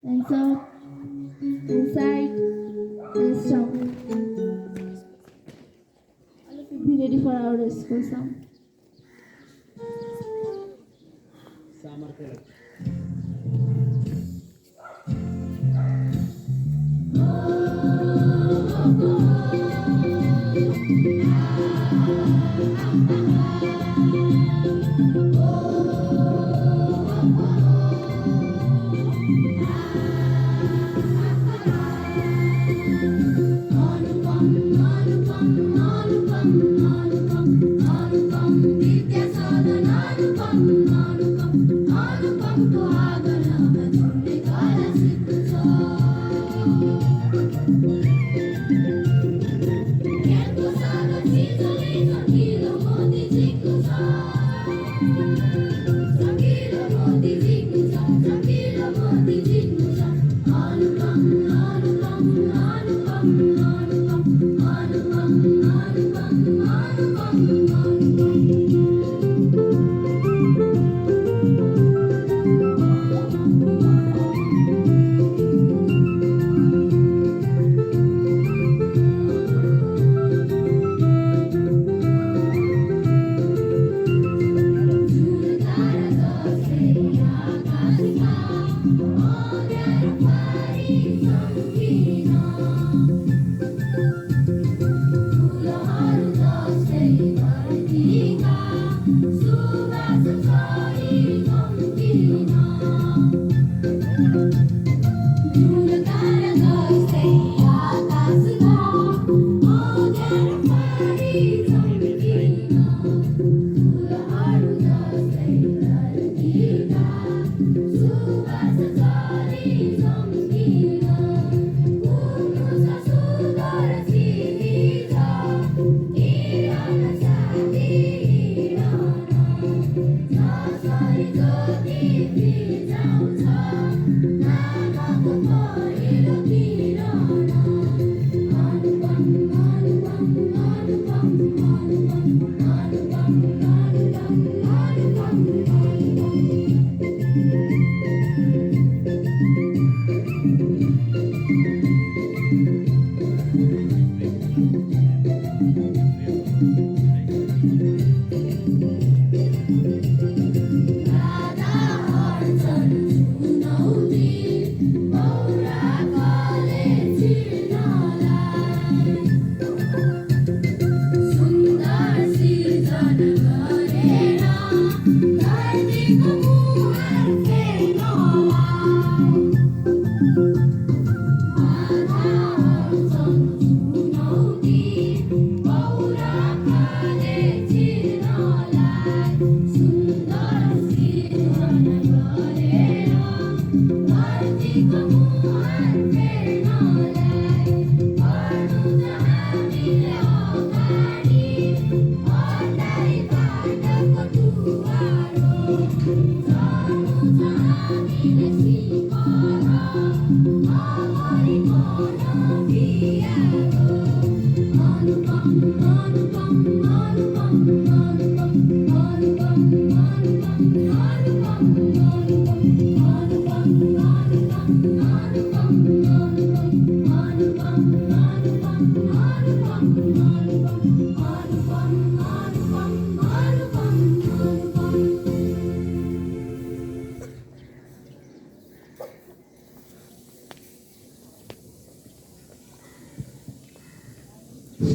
hands up, inside, and stop. All of you be ready for our school song.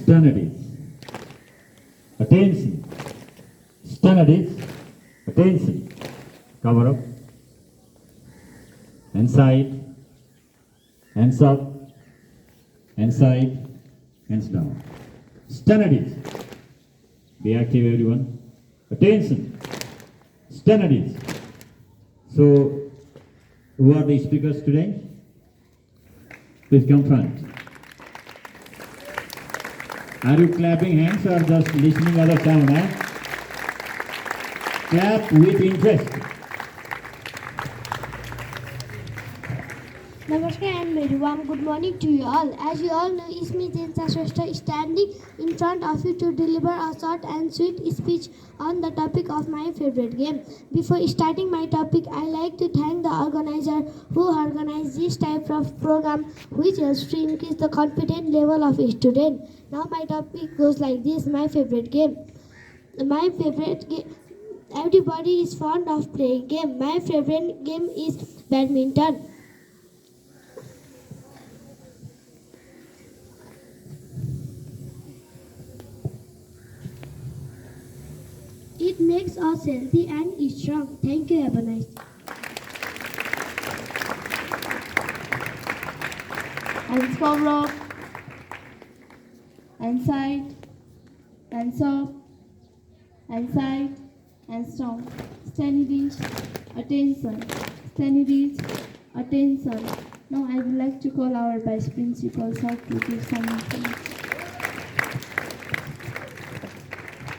Studies. Attention. Studies. Attention. Cover up. Inside. Hands up. Inside. Hands down. Studies. Be active, everyone. Attention. Studies. So, who are the speakers today? Please come front. Are you clapping hands or just listening other sound? Clap with interest. Namaskar and very warm good morning to you all. As you all know, Ismi Tensa Shrestha is standing in front of you to deliver a short and sweet speech on the topic of my favorite game. Before starting my topic, I like to thank the organizer who organized this type of program, which helps to increase the confidence level of a student. Now my topic goes like this: my favorite game. My favorite game. Everybody is fond of playing game. My favorite game is badminton. It makes us healthy and strong. Thank you. Have a nice day. Hands forward, and side, and soft, and side, and strong. Steady, attention. Steady, attention. Now I would like to call our vice principal sir to give some information.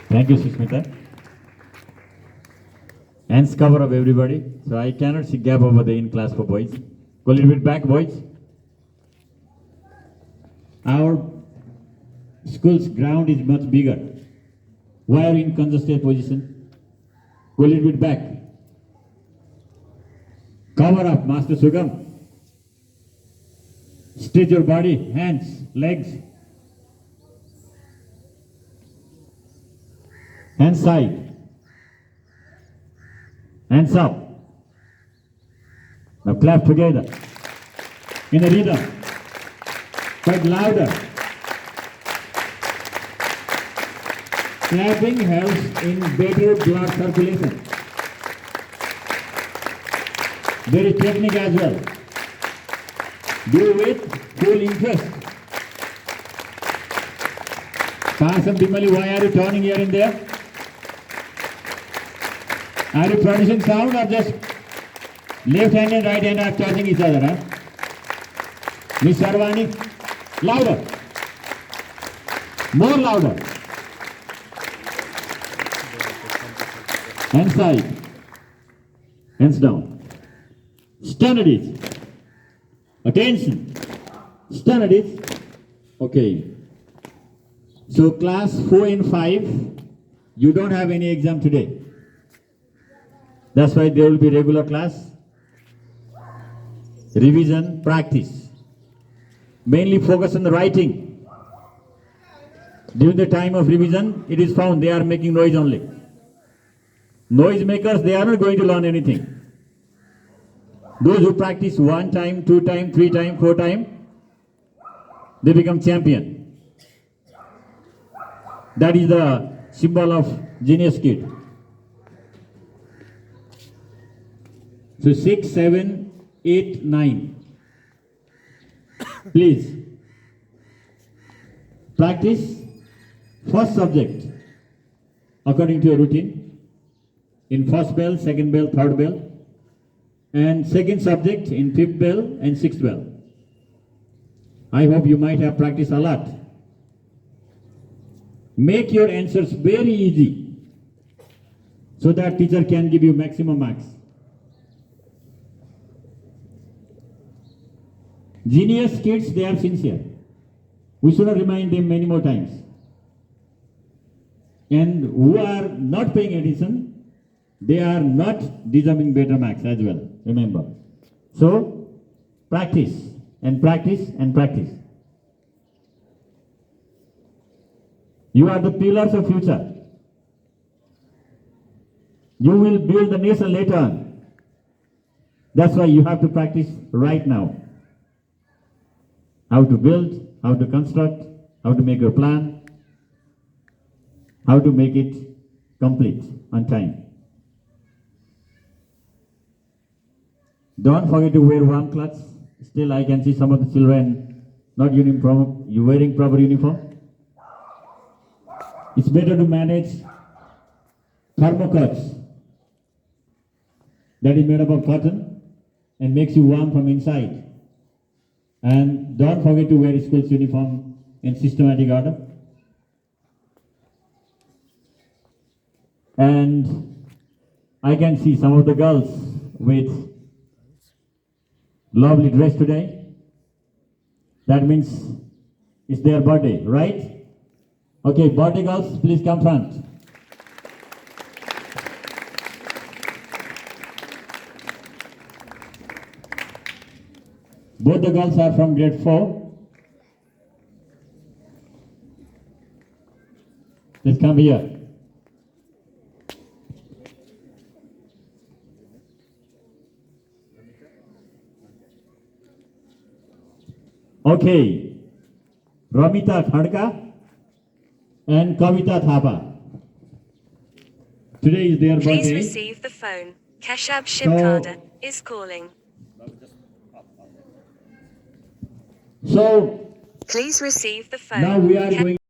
Thank you, Sushmita. Hands cover up, everybody. So I cannot see gap over the in class for boys. Go a little bit back, boys. Our school's ground is much bigger. Why are you in congested position? Go a little bit back. Cover up, Master Sugam. Stretch your body, hands, legs. Hands side. Hands up. Now clap together. In a rhythm. Quite louder. Clapping helps in better blood circulation. There is technique as well. Do with full interest. Kasam Bimali, why are you turning here and there? Are you producing sound or just left hand and right hand are touching each other? Huh? Miss Sarvani, louder. More louder. Hands side. Hands down. Stand at it. Attention. Stand at it. Okay. So class 4 and 5, you don't have any exam today. That's why there will be regular class, revision, practice. Mainly focus on the writing. During the time of revision, it is found they are making noise only. Noise makers, they are not going to learn anything. Those who practice 1 time, 2 time, 3 time, 4 time, they become champion. That is the symbol of genius kid. So 6, 7, 8, 9. Please practice first subject according to your routine. In first bell, second bell, third bell. And second subject in fifth bell and sixth bell. I hope you might have practiced a lot. Make your answers very easy so that teacher can give you maximum marks. Genius kids, they are sincere. We should not remind them many more times. And who are not paying attention, they are not deserving better marks as well. Remember. So, practice and practice and practice. You are the pillars of future. You will build the nation later on. That's why you have to practice right now. How to build, how to construct, how to make your plan, how to make it complete on time. Don't forget to wear warm clothes. Still, I can see some of the children not uniform. You wearing proper uniform? It's better to manage thermocoats that is made up of cotton and makes you warm from inside. And don't forget to wear school's uniform in systematic order. And I can see some of the girls with lovely dress today. That means it's their birthday, right? Okay, birthday girls, please come front. Both the girls are from grade 4. Please come here. Okay, Ramita Khadka and Kavita Thapa. Today is their Please birthday. receive the phone. Keshab Shivkada is calling. So Please receive the phone. now we are going